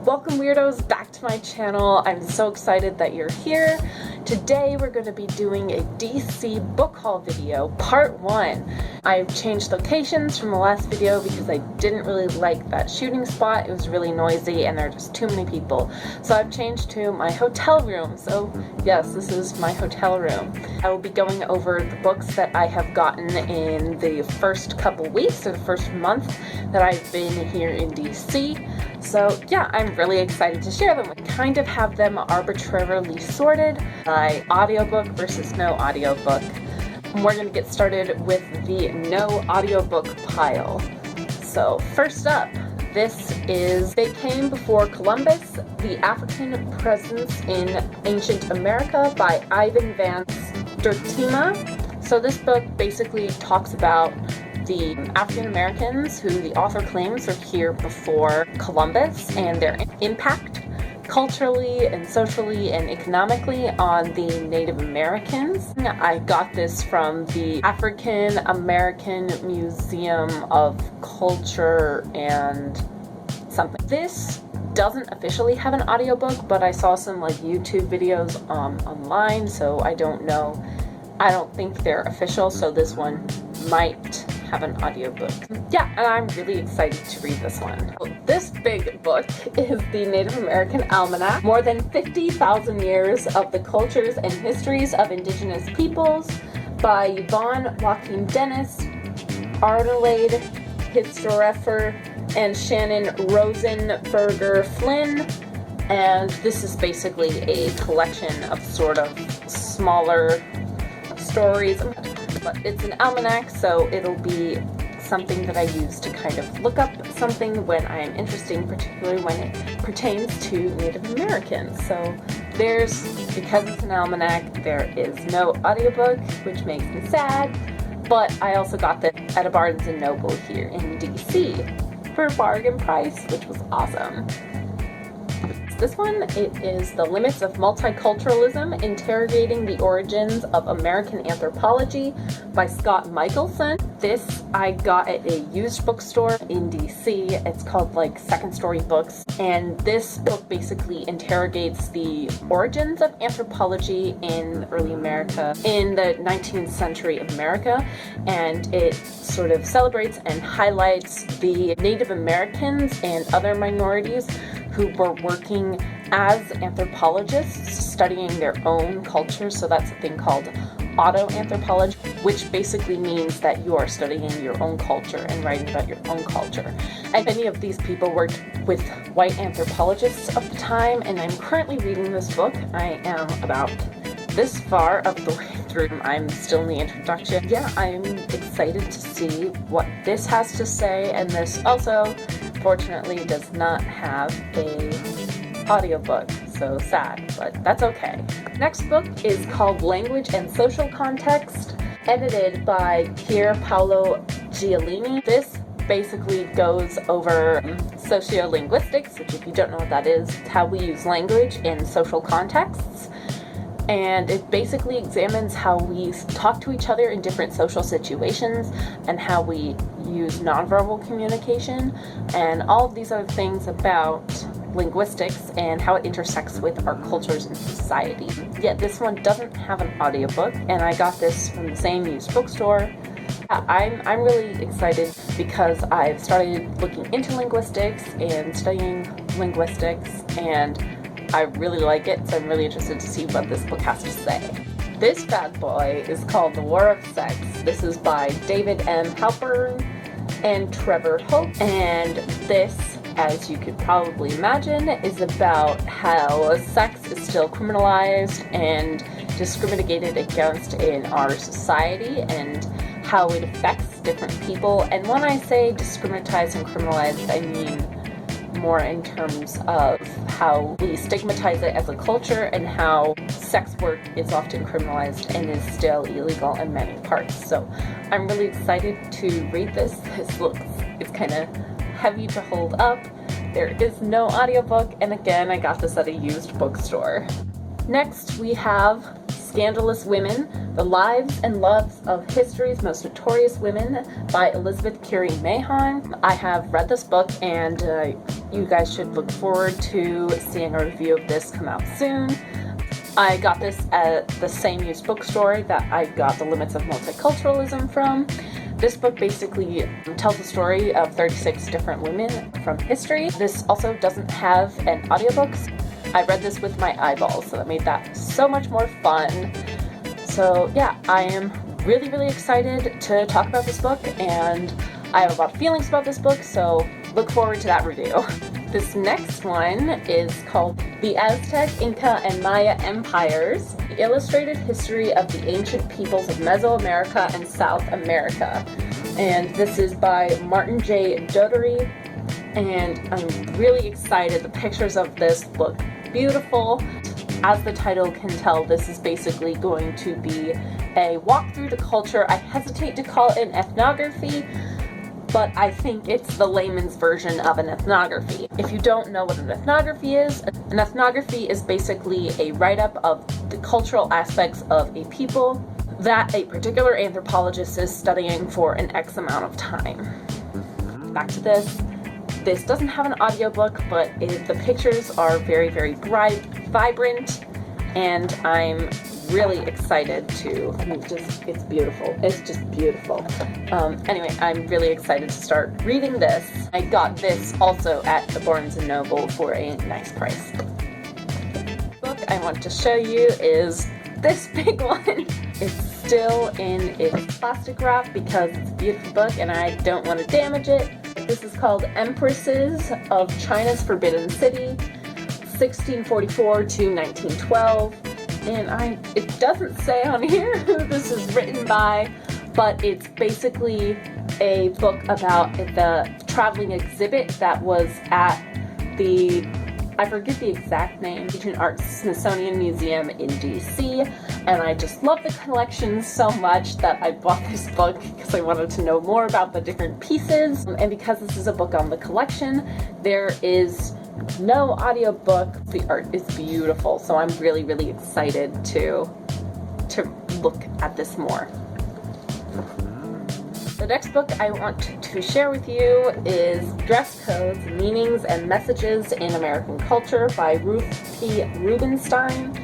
Welcome weirdos back to my channel. I'm so excited that you're here. Today we're going to be doing a DC book haul video, part 1. I've changed locations from the last video because I didn't really like that shooting spot. It was really noisy and there are just too many people. So I've changed to my hotel room. So yes, this is my hotel room. I will be going over the books that I have gotten in the first couple weeks or the first month that I've been here in DC. So yeah, I'm really excited to share them. I kind of have them arbitrarily sorted by audiobook versus no audiobook. And we're going to get started with the no audiobook pile. So first up, this is They Came Before Columbus, The African Presence in Ancient America by Ivan Van Sturtema. So this book basically talks about the African Americans who the author claims were here before Columbus and their impact culturally and socially and economically on the Native Americans. I got this from the African American Museum of Culture and something. This doesn't officially have an audiobook, but I saw some like YouTube videos online, so I don't know. I don't think they're official, so this one might have an audiobook. Yeah, and I'm really excited to read this one. This big book is the Native American Almanac, More Than 50,000 Years of the Cultures and Histories of Indigenous Peoples by Yvonne Joaquin Dennis, Arnold Historifer, and Shannon Rosenberger Flynn. And this is basically a collection of sort of smaller stories. But it's an almanac, so it'll be something that I use to kind of look up something when I am interested, particularly when it pertains to Native Americans. So because it's an almanac, there is no audiobook, which makes me sad, but I also got this at a Barnes & Noble here in DC for a bargain price, which was awesome. This one, it is The Limits of Multiculturalism, Interrogating the Origins of American Anthropology by Scott Michelson. This I got at a used bookstore in DC. It's called like Second Story Books. And this book basically interrogates the origins of anthropology in early America, in the 19th century America. And it sort of celebrates and highlights the Native Americans and other minorities who were working as anthropologists, studying their own culture. So that's a thing called autoanthropology, which basically means that you are studying your own culture and writing about your own culture. And many of these people worked with white anthropologists of the time, and I'm currently reading this book. I am about this far of the way through. I'm still in the introduction. Yeah, I'm excited to see what this has to say, and this also fortunately does not have a audiobook, so sad, but that's okay. Next book is called Language and Social Context, edited by Pier Paolo Giallini. This basically goes over sociolinguistics, which if you don't know what that is, it's how we use language in social contexts. And it basically examines how we talk to each other in different social situations and how we use nonverbal communication and all of these other things about linguistics and how it intersects with our cultures and society. Yet this one doesn't have an audiobook, and I got this from the same used bookstore. I'm really excited because I've started looking into linguistics and studying linguistics, and I really like it, so I'm really interested to see what this book has to say. This bad boy is called The War of Sex. This is by David M. Halpern and Trevor Hope, and this, as you could probably imagine, is about how sex is still criminalized and discriminated against in our society and how it affects different people. And when I say discriminatized and criminalized, I mean more in terms of how we stigmatize it as a culture and how sex work is often criminalized and is still illegal in many parts. So I'm really excited to read this. It's kind of heavy to hold up. There is no audiobook, and again, I got this at a used bookstore. Next, we have Scandalous Women, The Lives and Loves of History's Most Notorious Women by Elizabeth Curie Mahon. I have read this book, and You guys should look forward to seeing a review of this come out soon. I got this at the same used bookstore that I got The Limits of Multiculturalism from. This book basically tells the story of 36 different women from history. This also doesn't have an audiobook. I read this with my eyeballs, so that made that so much more fun. So yeah, I am really, really excited to talk about this book, and I have a lot of feelings about this book, so look forward to that review. This next one is called The Aztec, Inca, and Maya Empires, the Illustrated History of the Ancient Peoples of Mesoamerica and South America. And this is by Martin J. Doherty, and I'm really excited. The pictures of this look beautiful. As the title can tell, this is basically going to be a walk through the culture. I hesitate to call it an ethnography, but I think it's the layman's version of an ethnography. If you don't know what an ethnography is basically a write-up of the cultural aspects of a people that a particular anthropologist is studying for an X amount of time. Back to this. This doesn't have an audiobook, but the pictures are very, very bright, vibrant, and I'm really excited to, it's beautiful. It's just beautiful. Anyway, I'm really excited to start reading this. I got this also at the Barnes & Noble for a nice price. The book I want to show you is this big one. It's still in its plastic wrap because it's a beautiful book and I don't want to damage it. This is called Empresses of China's Forbidden City, 1644 to 1912. And it doesn't say on here who this is written by, but it's basically a book about the traveling exhibit that was at the, I forget the exact name, Asian Art Smithsonian Museum in DC, and I just love the collection so much that I bought this book because I wanted to know more about the different pieces, and because this is a book on the collection, there is no audiobook. The art is beautiful, so I'm really, really excited to look at this more. The next book I want to share with you is Dress Codes, Meanings, and Messages in American Culture by Ruth P. Rubenstein.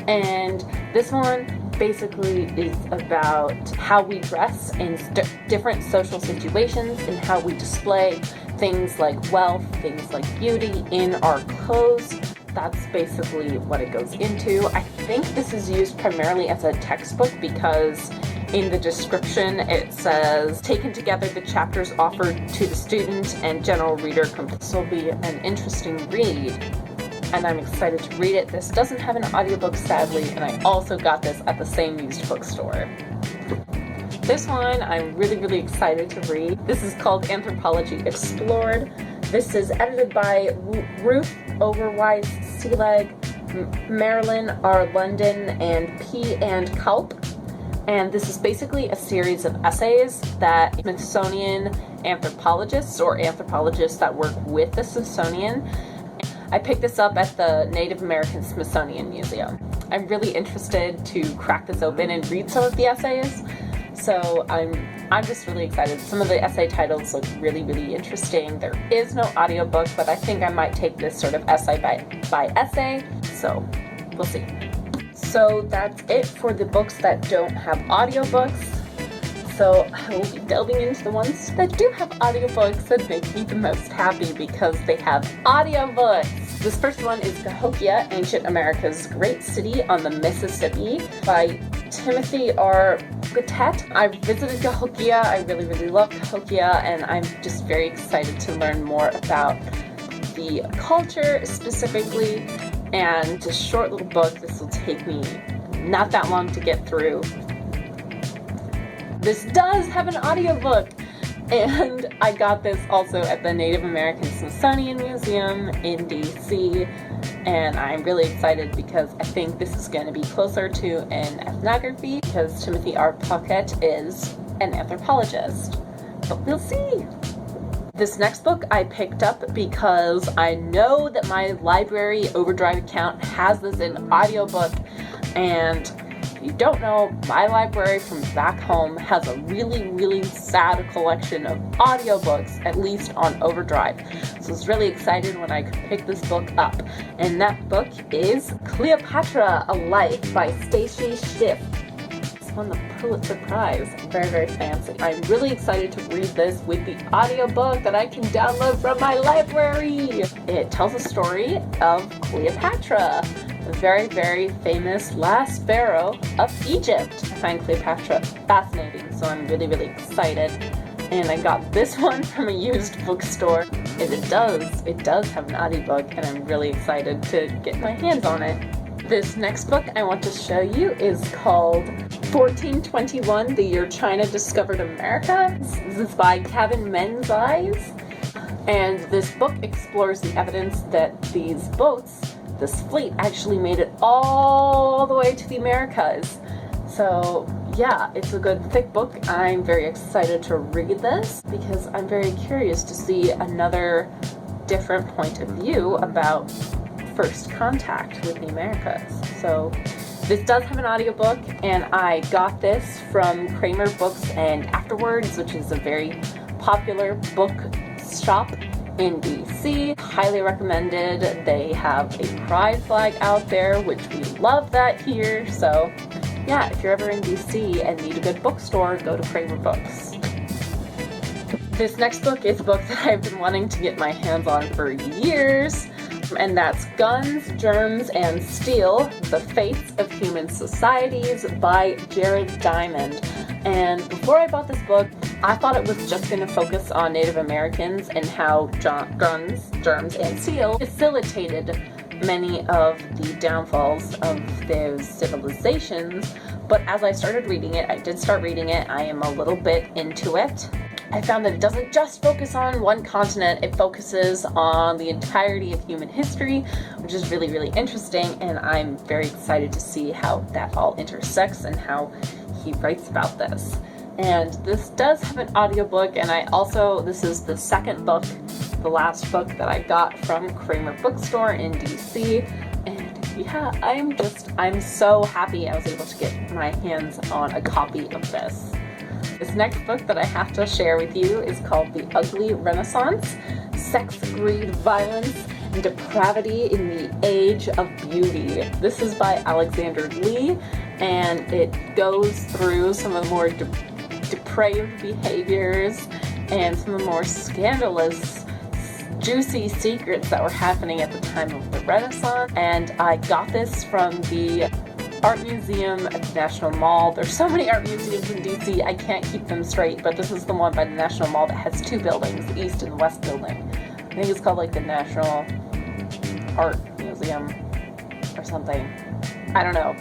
And this one basically is about how we dress in different social situations and how we display things like wealth, things like beauty in our clothes. That's basically what it goes into. I think this is used primarily as a textbook because in the description it says, taken together the chapters offered to the student and general reader. This will be an interesting read, and I'm excited to read it. This doesn't have an audiobook, sadly, and I also got this at the same used bookstore. This one I'm really, really excited to read. This is called Anthropology Explored. This is edited by Ruth Overwise Seelig, Marilyn R. London, and P. and Culp. And this is basically a series of essays that Smithsonian anthropologists or anthropologists that work with the Smithsonian. I picked this up at the Native American Smithsonian Museum. I'm really interested to crack this open and read some of the essays. So I'm just really excited. Some of the essay titles look really, really interesting. There is no audiobook, but I think I might take this sort of essay by essay. So we'll see. So that's it for the books that don't have audiobooks. So I will be delving into the ones that do have audiobooks that make me the most happy because they have audiobooks. This first one is Cahokia, Ancient America's Great City on the Mississippi by Timothy R. Cortes. I visited Cahokia. I really, really love Cahokia, and I'm just very excited to learn more about the culture specifically. And a short little book. This will take me not that long to get through. This does have an audiobook, and I got this also at the Native American Smithsonian Museum in DC, and I'm really excited because I think this is going to be closer to an ethnography because Timothy R. Cortes is an anthropologist, but we'll see. This next book I picked up because I know that my library Overdrive account has this in audiobook, and If you don't know, my library from back home has a really sad collection of audiobooks, at least on overdrive. So I was really excited when I could pick this book up. And that book is Cleopatra Alight by Stacy Schiff. It's won the Pulitzer Prize. Very fancy. I'm really excited to read this with the audiobook that I can download from my library. It tells a story of Cleopatra, the very famous last pharaoh of Egypt. I find Cleopatra fascinating, so I'm really excited. And I got this one from a used bookstore, and it does have an audiobook, and I'm really excited to get my hands on it. This next book I want to show you is called 1421, The Year China Discovered America. This is by Kevin Menzies, and this book explores the evidence that these boats, this fleet, actually made it all the way to the Americas. So yeah, it's a good thick book. I'm very excited to read this because I'm very curious to see another different point of view about first contact with the Americas. So this does have an audiobook, and I got this from Kramer Books and Afterwards, which is a very popular book shop in DC. Highly recommended. They have a pride flag out there, which we love that here. So yeah, if you're ever in DC and need a good bookstore, go to Kramer Books. This next book is a book that I've been wanting to get my hands on for years, and that's Guns, Germs, and Steel, The Fates of Human Societies by Jared Diamond. And before I bought this book, I thought it was just going to focus on Native Americans and how guns, germs, and steel facilitated many of the downfalls of those civilizations. But as I started reading it, I did start reading it, I am a little bit into it. I found that it doesn't just focus on one continent, it focuses on the entirety of human history, which is really interesting, and I'm very excited to see how that all intersects and how he writes about this. And this does have an audiobook, and this is the second book, the last book that I got from Kramer Bookstore in DC, and yeah, I'm so happy I was able to get my hands on a copy of this. This next book that I have to share with you is called The Ugly Renaissance: Sex, Greed, Violence, and Depravity in the Age of Beauty. This is by Alexander Lee, and it goes through some of the more depraved behaviors and some of the more scandalous, juicy secrets that were happening at the time of the Renaissance. And I got this from the Art Museum at the National Mall. There's so many art museums in DC, I can't keep them straight, but this is the one by the National Mall that has two buildings, the East and the West building. I think it's called like the National Art Museum or something. I don't know.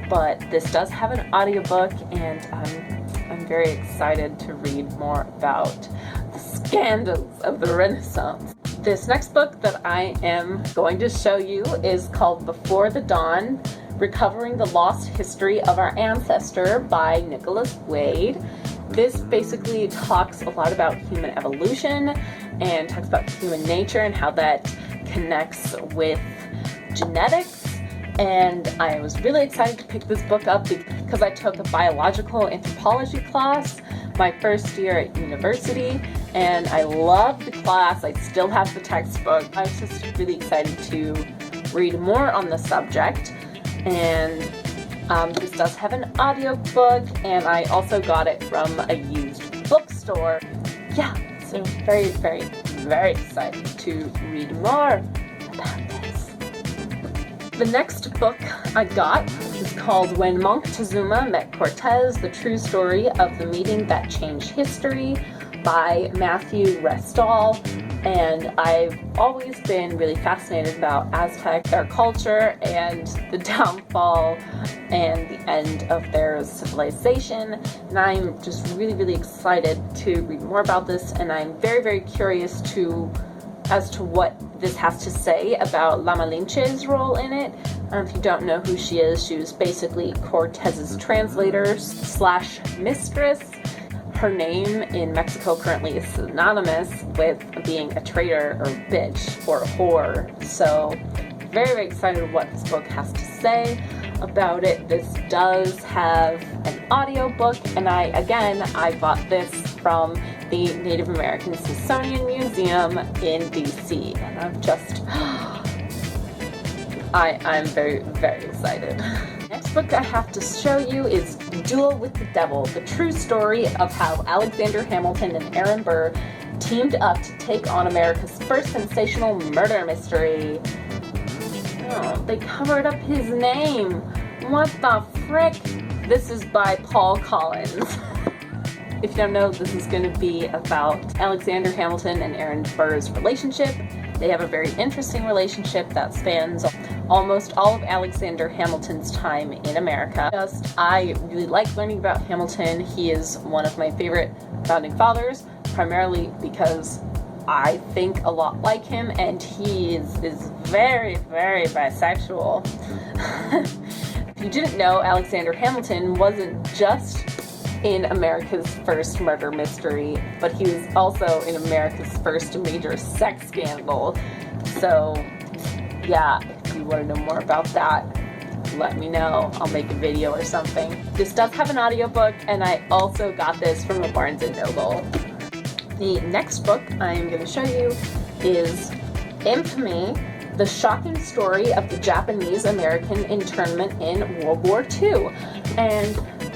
But this does have an audiobook, and I'm very excited to read more about the scandals of the Renaissance. This next book that I am going to show you is called Before the Dawn: Recovering the Lost History of Our Ancestor by Nicholas Wade. This basically talks a lot about human evolution and talks about human nature and how that connects with genetics. And I was really excited to pick this book up because I took a biological anthropology class my first year at university, and I loved the class. I still have the textbook. I was just really excited to read more on the subject. And this does have an audiobook, and I also got it from a used bookstore. Yeah, so very excited to read more about this. The next book I got is called When Montezuma Met Cortes: The True Story of the Meeting That Changed History by Matthew Restall. And I've always been really fascinated about Aztec, their culture, and the downfall and the end of their civilization. And I'm just really excited to read more about this, and I'm very curious as to what this has to say about La Malinche's role in it. If you don't know who she was basically Cortes's translator / mistress. Her name in Mexico currently is synonymous with being a traitor or bitch or whore. So very excited what this book has to say. about it. This does have an audiobook, and I bought this from the Native American Smithsonian Museum in DC, and I'm very, very excited. Next book I have to show you is Duel with the Devil, the true story of how Alexander Hamilton and Aaron Burr teamed up to take on America's first sensational murder mystery. Oh, they covered up his name. What the frick? This is by Paul Collins. If you don't know, this is going to be about Alexander Hamilton and Aaron Burr's relationship. They have a very interesting relationship that spans almost all of Alexander Hamilton's time in America. I really like learning about Hamilton. He is one of my favorite founding fathers, primarily because I think a lot like him, and he is very, very bisexual. If you didn't know, Alexander Hamilton wasn't just in America's first murder mystery, but he was also in America's first major sex scandal. So yeah, if you want to know more about that, let me know. I'll make a video or something. This does have an audiobook, and I also got this from a Barnes & Noble. The next book I'm going to show you is Infamy, the shocking story of the Japanese-American internment in World War II. And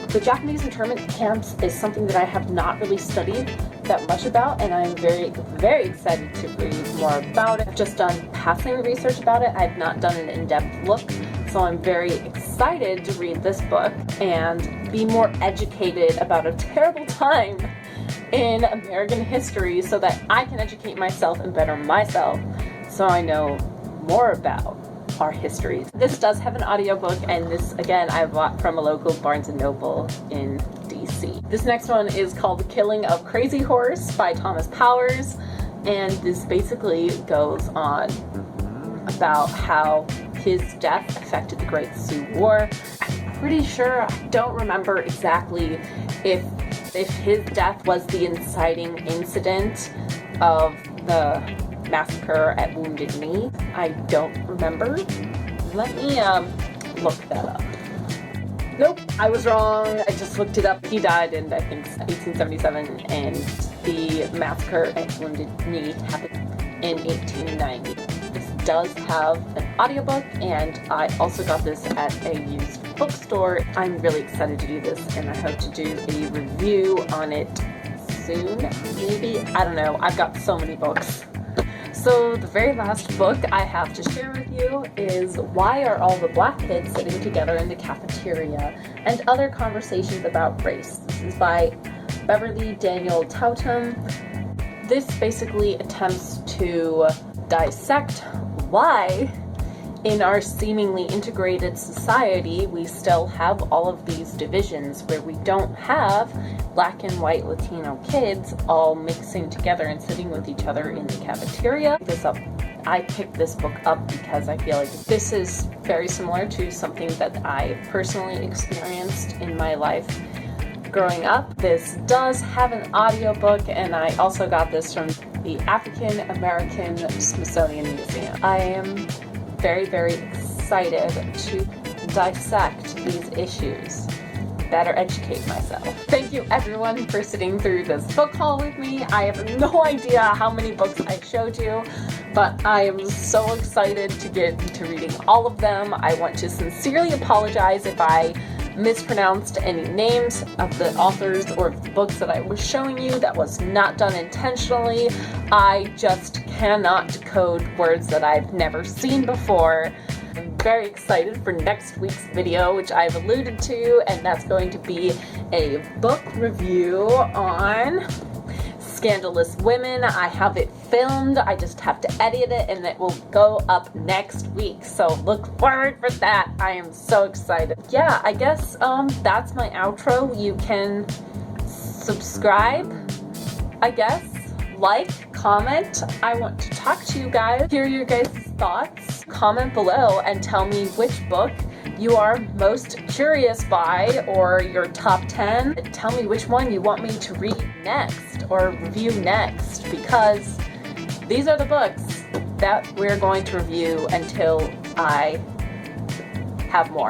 the Japanese internment camps is something that I have not really studied that much about, and I'm very, very excited to read more about it. I've just done passing research about it. I've not done an in-depth look, so I'm very excited to read this book and be more educated about a terrible time in American history so that I can educate myself and better myself so I know more about our history. This does have an audiobook, and this, again, I bought from a local Barnes & Noble in DC. This next one is called The Killing of Crazy Horse by Thomas Powers, and this basically goes on about how his death affected the Great Sioux War. I'm pretty sure, I don't remember exactly if his death was the inciting incident of the massacre at Wounded Knee. I don't remember. Let me look that up. Nope, I was wrong. I just looked it up. He died in, I think, 1877, and the massacre at Wounded Knee happened in 1890. This does have an audiobook, and I also got this at a used bookstore. I'm really excited to do this, and I hope to do a review on it soon, maybe? I don't know. I've got so many books. So the very last book I have to share with you is Why Are All the Black Kids Sitting Together in the Cafeteria? And Other Conversations About Race. This is by Beverly Daniel Tatum. This basically attempts to dissect why in our seemingly integrated society we still have all of these divisions where we don't have Black and white Latino kids all mixing together and sitting with each other in the cafeteria. I picked this book up because I feel like this is very similar to something that I personally experienced in my life growing up. This does have an audiobook, and I also got this from the African American Smithsonian Museum. I am very, very excited to dissect these issues, better educate myself. Thank you everyone for sitting through this book haul with me. I have no idea how many books I showed you, but I am so excited to get into reading all of them. I want to sincerely apologize if I mispronounced any names of the authors or the books that I was showing you. That was not done intentionally. I just cannot decode words that I've never seen before. I'm very excited for next week's video, which I've alluded to, and that's going to be a book review on Scandalous Women. I have it filmed, I just have to edit it, and it will go up next week, so look forward for that. I am so excited. Yeah, I guess that's my outro. You can subscribe, I guess, like, comment. I want to talk to you guys, hear your guys' thoughts. Comment below and tell me which book you are most curious by, or your top 10. Tell me which one you want me to read next or review next, because these are the books that we're going to review until I have more.